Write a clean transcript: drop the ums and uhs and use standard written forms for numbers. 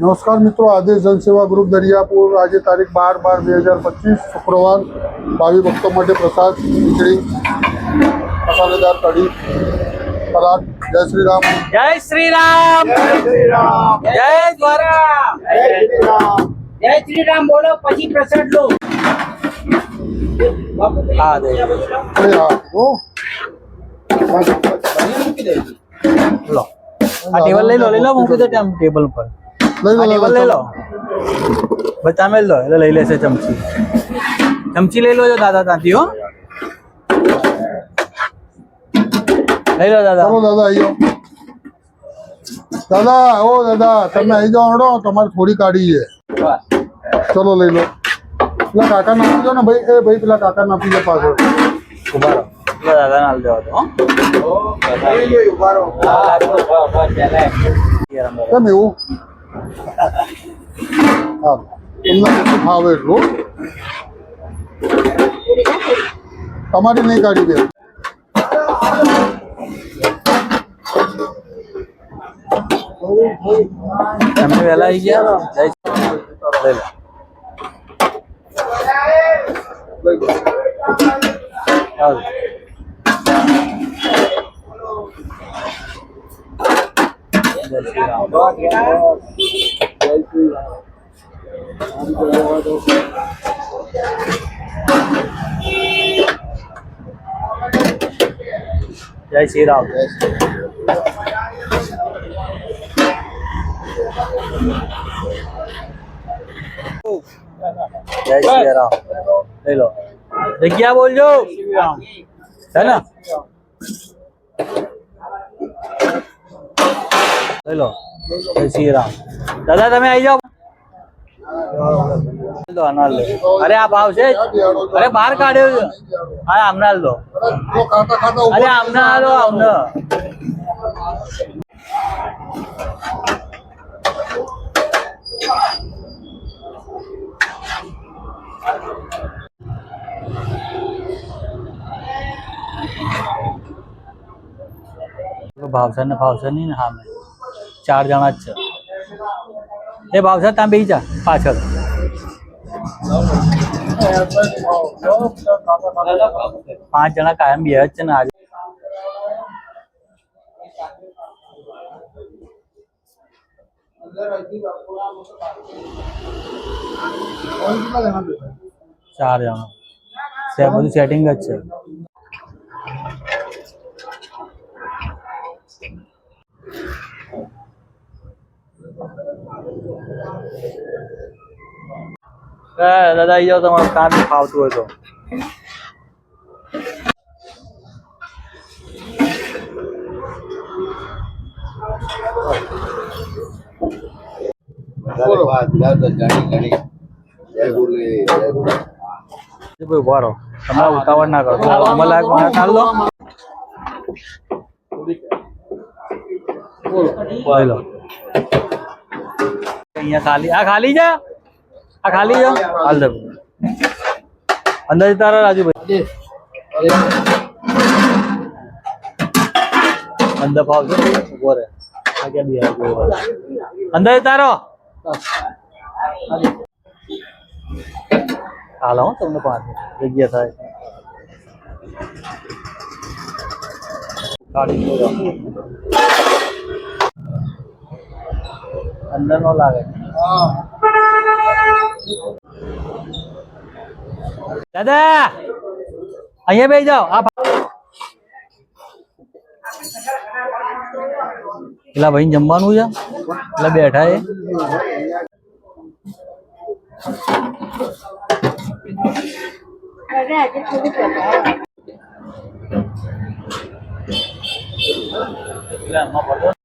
નમસ્કાર મિત્રો, આદેશ જનસેવા ગ્રુપ દરિયાપુર આજે તારીખ 12/12/2025 શુક્રવાર ભાવિ ભક્તો માટે પ્રસાદ ખીચડી મસાલેદાર કઢી સલાડ. જય શ્રી રામ, જય શ્રી રામ, જય શ્રી રામ, જય દ્વારકા, જય શ્રી રામ, જય શ્રી રામ બોલો પછી પ્રસાદ લો. હા દે લો આ ટેબલ લઈ લો મૂકી દો ટેબલ ઉપર ટેબલ લઈ લો બચા મેલ લો એટલે લઈ લેશે ચમચી લઈ લો જો દાદા ત્યાંથી હો લઈ લો દાદા. ચલો દાદા આવી જાઓ. દાદા ઓ દાદા તમે આવી જાઓ, હડો તમારે થોડી કાઢી છે. ચલો લઈ લો. પેલા કાકા નાખી દો ને ભાઈ. એ ભાઈ પેલા કાકા નાખી દો પાછળ. ઉભા રહો દાદા નાલ દેવા તો કેમ એવું? હા તમને કેટલું ફાવે એટલું. તમારી નહીં કાઢી દે. તમે વહેલા આવી ગયા લઈ લો. જય શ્રી રામ, જય શ્રી રામ. જય શ્રી રામ લઈ લો. જગ્યા બોલજો है ना લઈ લો. જય શ્રી રામ. દાદા તમે આવી જાઓ. અરે આ ભાવ છે. અરે બહાર કાઢ્યો છે. હા આમના દો. અરે આમના દો આમના. ભાવસર ને નહીં ને હા મેં 4 જણા જ છે. એ ભાવસર ત્યાં બેસી જા પાછળ. 5 જણા કાયમ બે જ છે ને આજે. ચાર જણા બધું સેટિંગ જ છે. દાદા આવી જાઓ તમારે કામ ફાવતું હોય તો. ઉભા રહો તમે ઉતાવળ ના કરો. ચાલ લો લો. અહીંયા ખાલી આ ખાલી છે. આ ખાલી છે હાલ દે અંદર તારા રાજુભાઈ અંદર ભાવ છે ઉભો રે. આ ક્યાં બી અંદર તારો હાલ હું તમને 5 જગ્યા થાય. અંદર નો લાગે. દાદા અહીંયા બેસી જાઓ. આ પેલા ભાઈ જમવાનું છે એટલે બેઠા એ. એટલે